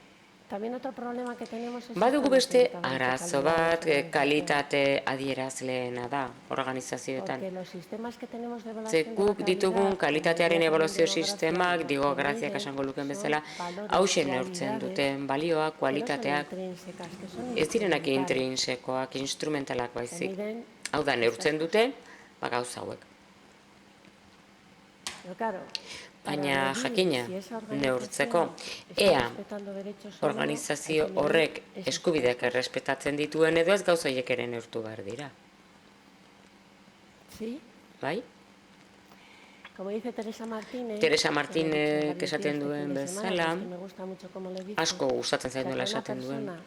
también otro problema que tenemos es Badugu esto de beste que acabamos de arazo calidad de bat, organización. kalitate adierazleena da organizazioetan. Porque los sistemas que tenemos de Ze evaluación de la guk ditugun calidad, kalitatearen como ebaluazio diría sistemak, Grafia, digo lo que graziak miden esango luken son bezala, valores, hausen neurtzen cualidades, duten balioak, que no son kualitateak, intrínsecas, que son ez direnak instrumentales. intrinsekoak, instrumentalak Se baizik. miden Hau da, neurtzen esas dute, gauza hauek. Pero claro, Baina para medir jakina, si esa neurtzeko, organización está ea respetando derechos o no, organizazio hay que medir horrek esas eskubideak cosas. errespetatzen dituen edo ez gauza horiek ere neurtu behar dira. Sí, Bai? como dice Teresa Martínez, Teresa que lo he dicho Martínez varios días esaten este duen fin de semana, bezala, pero es que me gusta mucho cómo lo dice, asko gustatzen que zait a nola una esaten duen. persona,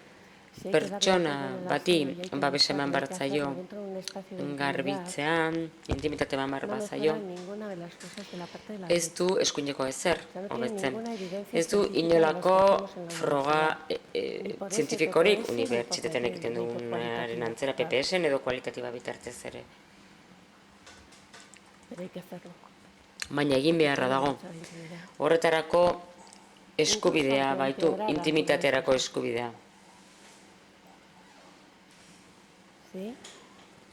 si hay que darle Pertsona apoyo en el bati aseo y hay que babes eman buscarlo, hay behar que zaio hacerlo dentro de un espacio de intimidad, garbitzean, intimitate eman behar no bazaio, mejora ninguna de las cosas de la parte de la ez derecha. du eskuineko ezer, O sea, no tiene hobetzen. ninguna evidencia Ez du científica de las que inolako hacemos en la froga universidad. Ni por ese zientifikorik PPS, ni por unibertsitatean medir, egiten ni por dugunaren cualitativo, antzera claro. PPS-en edo kualitatiba bitartez ere. Pero hay que hacerlo. Baina egin beharra dago. Mucha intimidad. Horretarako eskubidea Incluso baitu, empeorar intimitaterako algunas cosas. eskubidea. ¿Sí?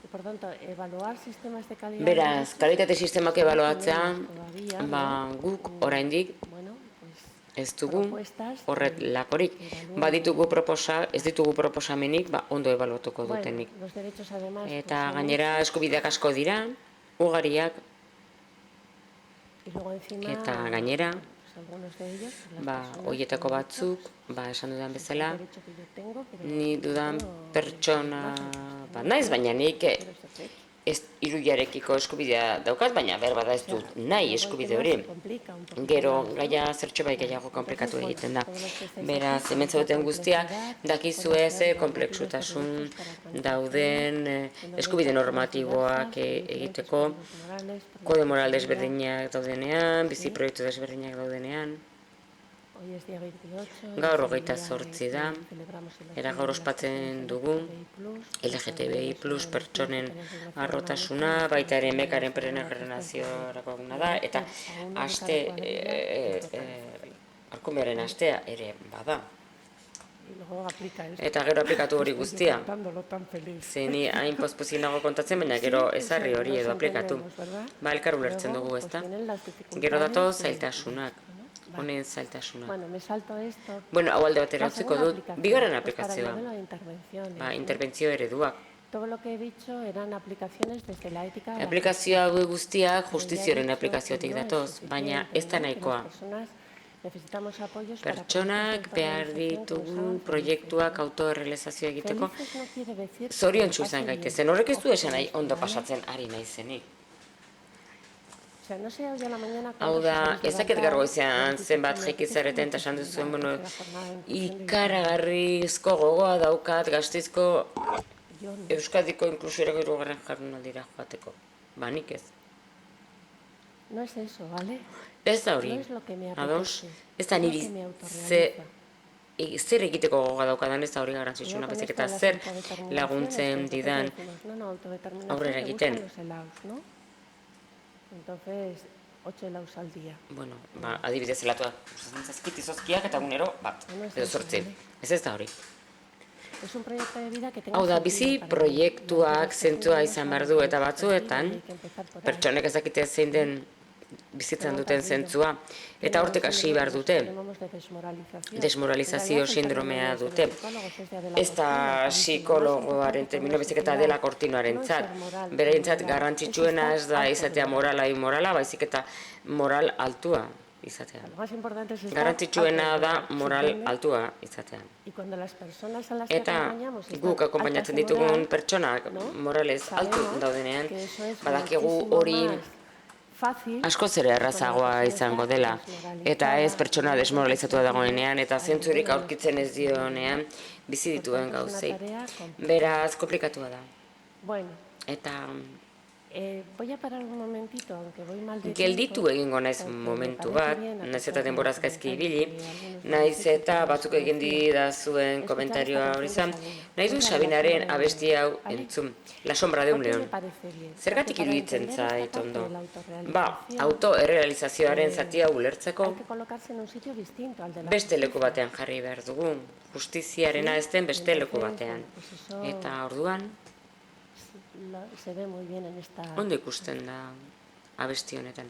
Y por tanto, evaluar sistemas de calidad. Beraz, kalitate sistemak ebaluatzea, todavía, ba, guk oraindik bueno, pues, ez dugu propuestas horrelakorik. que evalúen. Baditugu ez ditugu proposamenik, ondo ebaluatuko Bueno, dutenik. los derechos además. pues, Eta son gainera muchos, eskubideak asko dira, ugariak, y luego encima, eta gainera, pues, algunos de ellos, las ba, personas hoietako con batzuk, derechos, esan dudan es bezala, un derecho que yo tengo, pero ni dudan no, pertsona no, bat naiz, baina nik quiero ese derecho. ez irudiarekiko eskubidea daukat, baina berbada ez dut nahi eskubide hori. Gero, gaia zertxo bai gehiago komplikatu egiten da. Beraz, hemen zaudeten guztiak, dakizue ze komplexutasun dauden eskubide normatiboak egiteko, kode moral desberdinak daudenean, bizi proiektu desberdinak daudenean. Gaur 28 da, era gaur ospatzen dugu LGTBI plus pertsonen arrotasuna, baita ere mekaren peregrinaziorako eguna da, eta aste, arkumearen astea ere bada. Eta gero aplikatu hori guztia. Zeni hain pospozik nago kontatzen, baina gero ezarri hori edo aplikatu. Ba, elkar ulertzen dugu, ezta? Gero dato zailtasunak. Honen zailtasunak. Bueno, hau alde batera utziko dut, bigarren aplikazioa. Ba, interbentzio ereduak. Todo lo que he dicho eran aplicaciones desde la ética. Aplikazioa guztiak justizioaren aplikaziotik datoz, baina ez da nahikoa. Pertsonak behar ditugu proiektuak autoerrealizazioa egiteko zoriontsu izan gaitezen. Horrek ez du esan nahi ondo pasatzen ari naizenik. Hau da, ezaket gargoizean zenbat jaikizareten eta esan duzuen, bueno, ikaragarrizko gogoa daukat Gasteizko Euskadiko inklusiorako hirugarren jardunaldira joateko. Ba, nik ez. No es eso, ¿vale? Ez da hori, ados, ez da niri zer egiteko gogoa daukadan, ez da hori garrantzitsuna, baizik eta zer laguntzen didan aurrera egiten. Entonces, 8 helados al día. Bueno, ba, adibidez helatuak, zazkitizozkiak eta gunero, bat, edo 8. Ez da hori. Hau da, bizi proiektuak zentua izan behar du eta batzuetan, pertsonek ezakite zein den bizitzen duten zentzua, eta hortik hasi behar dute, desmoralizazio sindromea dute. Ez da psikologoaren termino bezik eta dela kortinoaren zat. Bereintzat garrantzitsuena ez da izatea morala imorala, baizik eta moral altua izatea. Lo más importante es estar Garrantzitsuena da alto, moral firme. altua izatea. Y cuando las personas a las que Eta acompañamos están guk akompainatzen altas de ditugun moral, pertsonak ¿no? moralez altu Sabemos daudenean, que eso es badakigu muchísimo hori más fácil askoz ere que cuando la errazagoa persona izango está dela, eta ez desmoralizada, pertsona no desmoralizatua encuentra dagoenean, eta sentido, zentzurik ayuda a aurkitzen ez nuestro dionean bizi Por dituen tanto, es una gauzei. tarea complicada. Beraz, komplikatua da. Bueno, Eta voy a parar un momentito, aunque voy mal de gelditu tiempo, egingo naiz porque me momentu parece bat, bien, a naiz pesar eta de los denboraz gaizki comentarios ibili, que algunos me naiz han dicho eta que batzuk los egin conocía, didazuen escuchar komentarioa esta hori canción de izan, Sabina. nahi du Es La Sabinaren sombra de un abesti león, hau ¿vale? entzun, La sombra de un ¿Por qué me león. parece bien? Zergatik Porque para iruditzen entender esta zait parte ondo? de la Ba, autorrealización, autoerrealizazioaren zatia hay ulertzeko que colocarse en un sitio distinto al de la beste leku justicia. batean jarri behar dugu, justiziarena ez den Y beste leku entonces, batean. bueno, pues eso Eta orduan, se ve muy bien en esta... ondo ikusten da abesti honetan.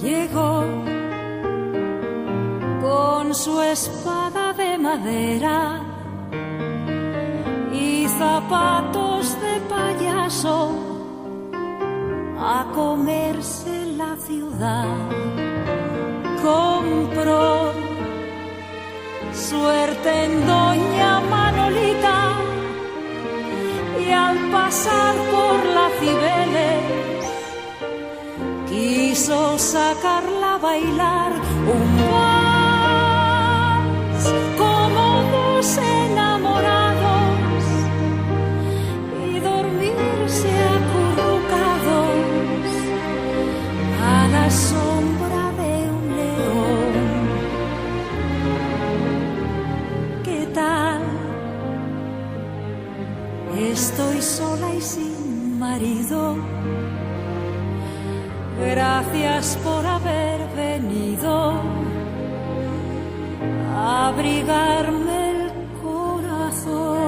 Llegó con su espada de madera y zapatos de payaso a comerse la ciudad. Compró suerte en Doña Manolita y al pasar por la Cibeles quiso sacarla a bailar un vals como dos enamorados y dormirse acurrucados a la sombra de un león. ¿Qué tal? Estoy sola y sin marido. Gracias por haber venido a abrigarme el corazón.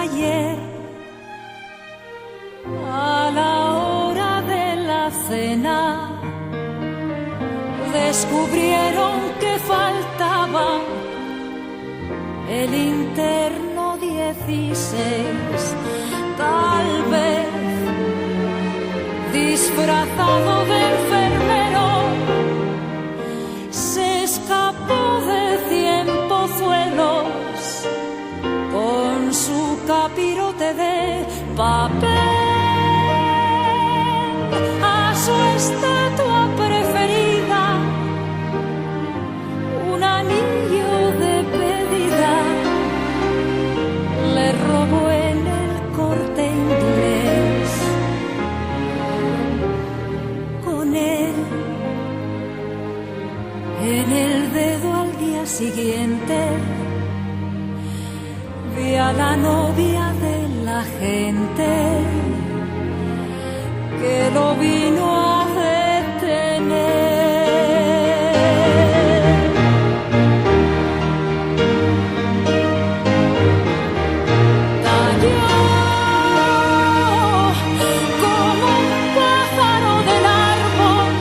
Ayer, a la hora de la cena, descubrieron que faltaba el interno 16, tal vez disfrazado de enfermero, se escapó de 100 pozuelos con su capirote de papel a su estatua preferida, un anillo de pedida, le robó en el Corte Inglés. Con él en el dedo al día siguiente vi a la novia de la gente que lo vino a detener. Cayó como un pájaro del árbol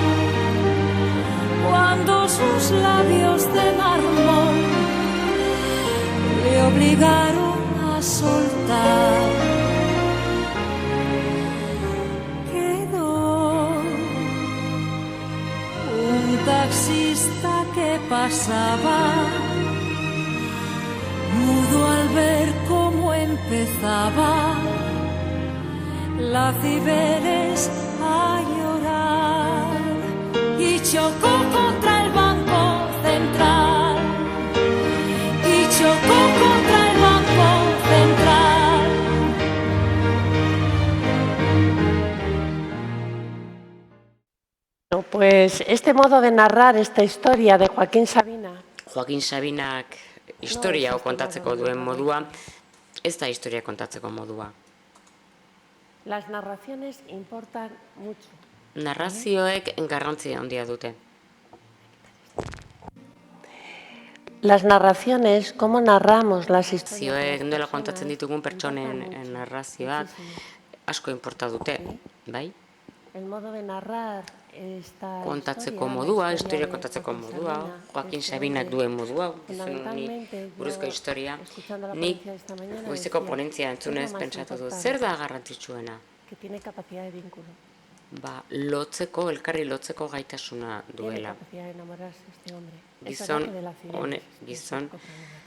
cuando sus labios de mármol le obligaron a soltar. Quedó un taxista que pasaba, mudo al ver cómo empezaba la Cibeles a llorar y chocó contra el Banco Central. Y chocó contra el Banco Central. No, pues este modo de narrar esta historia de Joaquín Sabina Joaquin Sabinak historia hau este kontatzeko modo de duen narrar. modua, ez da historia kontatzeko modua. Las narraciones importan mucho. Narrazioek garrantzia handia dute. Las narraciones, cómo narramos las historias de Zioek las nola kontatzen personas, ditugun pertsonen importan mucho, narrazioak muchísimo. asko inporta dute, bai? El modo de narrar esta Kontatzeko historia, modua, la historia de kontatzeko Joaquín modua, Sabina, Joaquin este Sabinak hombre, duen modua, gizon honi fundamentalmente buruzko yo, historia, escuchando la nik ponencia de esta mañana, goizeko decía, ponentzia ¿qué es lo entzunez más pentsatu dut, importante? zer da garrantzitsuena? Que tiene capacidad de vínculo, Lotzeko, elkarri lotzeko gaitasuna tiene duela. capacidad de enamorarse este hombre. Es Gizon, verdad que de la Cibeles, que es gizon, psicoproblemático.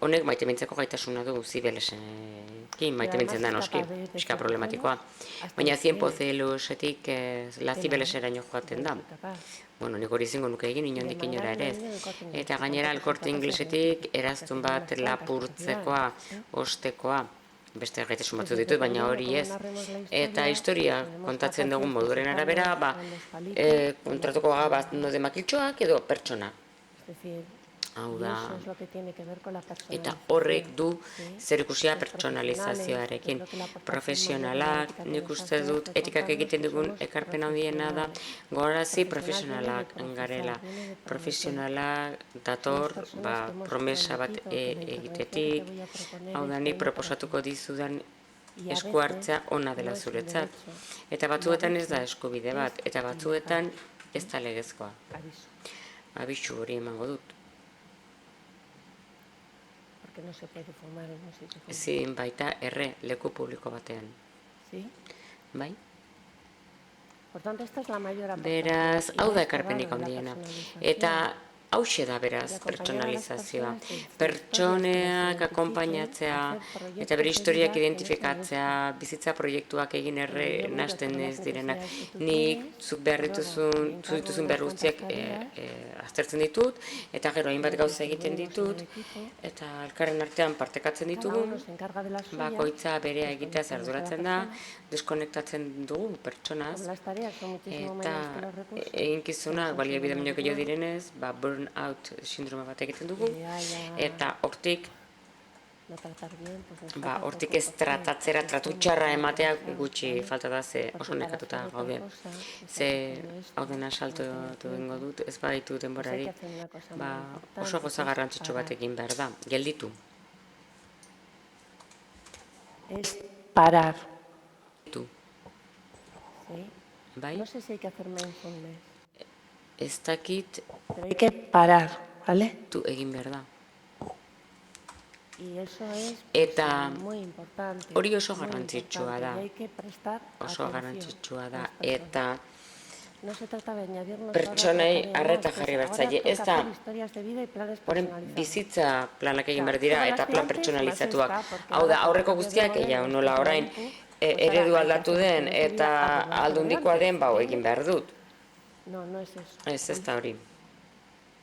honek maite mintzeko gaitasuna du Zibelesekin, maite Pero además mintzen da es noski, capaz de ir de pixka 100 problematikoa. celos hasta Baina los 100 cielos. zelusetik la Zibeleseraino joaten da. Soy capaz. Bueno, nik hori izango nuke egin, inondik De inora mandar ere un ez. niño del Corte Inglés, Eta que gainera tampoco Elkorte son Inglesetik capaces de eraztun hacer bat unas cuantas lapurtzekoa, capacidades, ostekoa, beste gaitasun Pues batzu ditut, baina dependiendo hori cómo ez. narremos la Eta historia, historia tenemos kontatzen dugun capaces de moduren arabera, sacarnos con los palitos kontratuko la bat persona. node makiltxoak edo pertsona. Es decir, Hau y da, eso es lo que tiene que ver con la eta personalización. horrek du ¿sí? zerikusia Los pertsonalizazioarekin. profesionales, yo creo que la aportación Profesionalak, mayor de la ética que nik nos uste hace dut es etikak recordarnos egiten que dugun somos ekarpen handiena da, profesionales. gogarazi Profesional viene de profesionalak procesar, garela. viene de prometer. Profesionalak Somos dator, personas que hemos promesa bat prometido que la intervención que egitetik, te voy a proponer hau es da, nik buena para proposatuko ti. dizudan Y a esku hartzea veces ona dela no es un zuretzat. derecho. Eta Y a batzuetan ez da veces eskubide es bat, eta batzuetan ilegal. ez da legezkoa. Aviso. Abisu hori emango dut. Porque no se puede fumar en un sitio público. Ezin baita leku publiko batean. ¿Sí? Bai? Por tanto, esta es la mayor aportación. Beraz, Y hau da esto ekarpenik dado de la handiena. personalización, Eta hauxe da beraz de acompañar a las pertsonalizazioa. personas de historias Pertsoneak que las akonpainatzea identifiquen, eta bere hacer historiak proyectos de vida identifikatzea, bizitza proiektuak egin yo miro nasten todas ez las direnak. necesidades que tú Nik tienes, zuk behar luego dituzun, me zu encargo dituzun de behar unas guztiak cuantas tareas, aztertzen ditut, eta gero hainbat las gauza egiten distribuimos en ditut, el equipo, eta elkarren artean partekatzen cada ditugu, uno se encarga de las suyas, bakoitza berea egiteaz desconectamos de la arduratzen da, persona, deskonektatzen dugu pertsonaz, como las tareas son muchísimo eta mayores que los recursos, eginkizunak hacemos un baliabide síndrome baino de gehiago burnout, direnez, burnout sindroma bat egiten dugu, y haya eta hortik no tratar bien, pues nos falta un hortik poco, ez ¿por qué? tratatzera, Porque tratu somos txarra muy ematea cansados, gutxi ¿vale? falta da, ze Porque oso para nekatuta hacer otra gaude. cosa, está Ze haciendo esto, hau dena no salto tener egingo tiempo. dut, ez baditu Pues hay denborari, que hacer una cosa muy importante, oso que goza es garrantzitsu bat parar. egin behar da, gelditu. Es parar, Tu, ¿sí? bai? No sé si hay que hacer mindfulness, Ez dakit pero hay que parar, ¿vale? tu egin behar da. Y eso es Eta muy importante. hori oso muy garrantzitsua importante, da. y hay que prestar Oso atención garrantzitsua a da, las personas. eta No se trata de añadirnos pertsonei ahora otra tarea arreta más, que jarri es behar ahora zaie. Ez toca da, hacer historias de vida y planes horren personalizados. bizitza planak egin O sea, behar dira, todas eta las plan de antes, pertsonalizatuak. más esta, porque Hau da, ahora aurreko con guztiak, cambios de ja, modelos, nola tipo orain INPU, pues eredu ahora hay que aldatu hacer den, historias de vida, eta pues no es aldundikoa de den, antes, egin behar dut. No, no es eso. Ez da hori.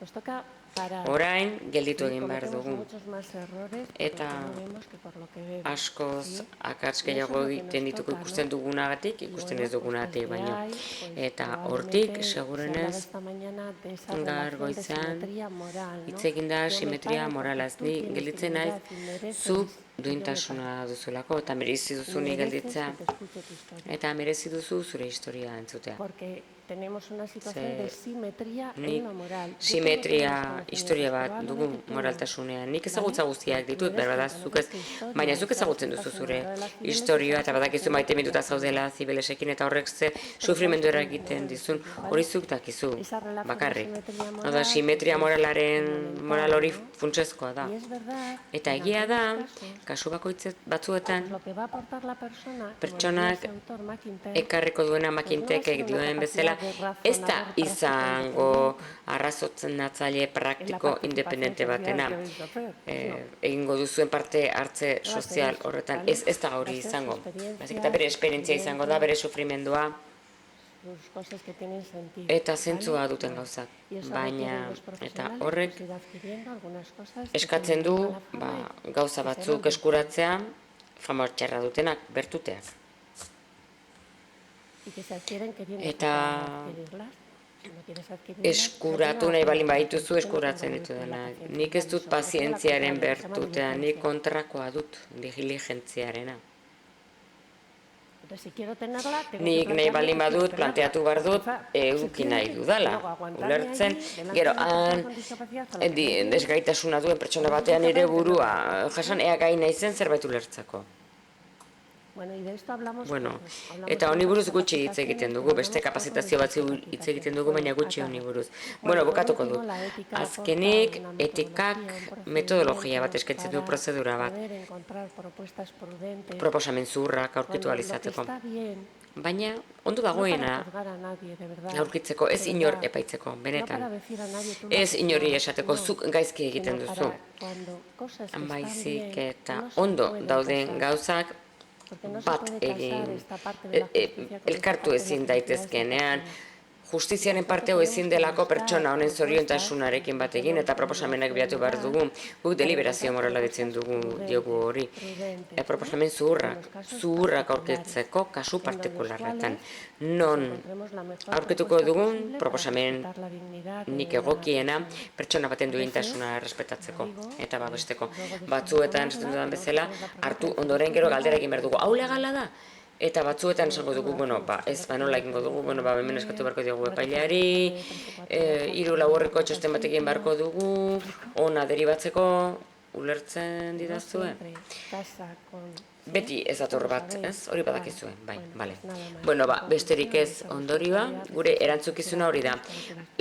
Nos toca parar. Orain, gelditu Sí, egin behar cometemos dugu. muchos más errores por Eta lo que no vemos que por lo que vemos. askoz ¿sí? akats Y eso gehiago es lo que egiten nos ditugu toca, ikusten ¿no? dugunagatik, Y ikusten bueno, ez dugunatik pues baino. desde ahí, pues Eta probablemente hortik, se ha hablado segurenez, esta mañana de esa gaur relación de goizean, simetría moral, ¿no? hitz egin da Yo me simetria paro porque moralaz. tú Ni tienes gelditzen naiz, dignidad y mereces zuk que yo me duintasuna duzulako, eta merezi duzu pare. Y ni mereces gelditzea, que te escuche tu historia. eta merezi duzu zure historia entzutea. Porque tenemos una situación Ze de simetría nik en lo moral. Yo tengo todos los simetria conocimientos, historia bat probablemente dugu tú no, moraltasunean. Nik ¿vale? ezagutza guztiak Pero tú ditut, eres berbada quien zuk conoces ez, tu historia baina y zuk sabes ezagutzen qué duzu pasa en zure el de las Cibeles y historia, sabes eta qué badakizu pasa en maite la minduta Cibeles. zaudela zibelesekin, eta horrek ze Pero sabes sufrimendura que egiten no dizun, eres tú, hori ¿vale? zuk dakizu, Esa relación de bakarrik. simetría Hau da, moral simetria pues, es moralaren, fundamental, moral hori ¿no? funtsezkoa da. Y es verdad Eta que en egia da, algunos casos, kasu bakoitze batzuetan, pues lo que va a aportar la persona, como decía pertsonak ese autor Macintyre, ekarriko duena pues no va a ser makintekek una dioen capacidad bezala, de ez da razonador práctico izango independiente arrazotzatzaile en la praktiko participación independente social batena. que vais a hacer. No. Egingo duzuen parte hartze No va a ser sozial eso, horretan, ¿vale? ez da Va hori a ser su izango. experiencia, Baizik eta bere su esperientzia izango da, sufrimiento, bere sufrimendua, sus cosas que tienen sentido. eta ¿vale? zentzua duten Bueno, gauzak. y eso Baina, requiere los eta profesionales horrek pues, ir adquiriendo algunas cosas que eskatzen tienen du, mala fama y gauza que se batzuk van eskuratzea, fama txarra dutenak, bertuteak. y que se adquieren queriendo Eta adquirirlas. Si no quieres adquirirlas, eskuratu no nahi tiene balin nada que baditu hacer. zu Yo no eskuratzen tengo ditu virtud de la dena. paciencia, Nik ez ya dut aviso, pero todo lo pazientziaren contrario, se llama bertutea, nik diligencia. kontrakoa dut, diligentziarena. Nik nahi baldin badut, planteatu behar dut, eduki nahi dudala, ulertzen, gero, han, desgaitasuna duen pertsona batean ere burua, jasan, ea gai naizen zerbait ulertzeko. Bueno, eta honi buruz gutxi hitz egiten dugu, beste kapazitazio batzi hitz egiten dugu, baina gutxi honi buruz. Bueno, bukatuko dut. Azkenik, etikak metodologia bat eskaintzen du prozedura bat. Proposamen zuhurrak aurkitu alizateko. Baina, ondo dagoena aurkitzeko, ez inor epaitzeko, benetan. Ez inori esateko, zuk gaizki egiten duzu. Baizik eta ondo dauden gauzak, bat egin, elkartu ezin daitezkenean, justiziaren parteo ezin delako pertsona honen zoriontasunarekin bat egin eta proposamenak bilatu behar dugu, guk deliberazio morala ditzen diogu hori. Proposamen zuhurrak aurkitzeko kasu partikularretan. Non aurkituko dugun proposamen nik egokiena pertsona baten duintasuna errespetatzeko eta babesteko. Batzuetan, esaten dudan bezala, hartu ondoren gero galdera egin behar dugu, hau legala da? Eta batzuetan esango dugu, ez nola egingo dugu, hemen eskatu beharko diogu epaileari, 3-4 horreko txosten bat egin beharko dugu, ona deribatzeko, ulertzen didazue? Beti ez dator bat, ez? Hori badakizue, bai, bale. Bueno, besterik ez ondorioa, gure erantzukizuna hori da.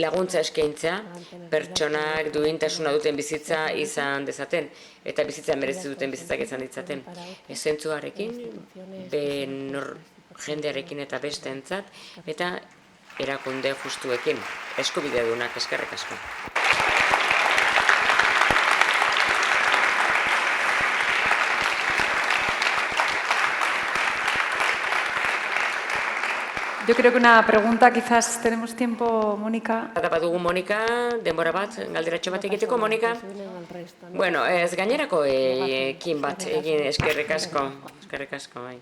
Laguntza eskaintzea, pertsonak duintasuna duten bizitza izan dezaten, eta bizitza merezi duten bizitzak izan ditzaten. Zentzuarekin, jendearekin eta besteentzat, eta erakunde justuekin, eskubidedunak, eskerrik asko. Yo creo que una pregunta, quizás tenemos tiempo, Mónica. Badugu, Mónica, denbora bat, galderatxo bat egiteko, Mónica. Bueno, ez gainerako ekin bat egin eskerrik asko, bai.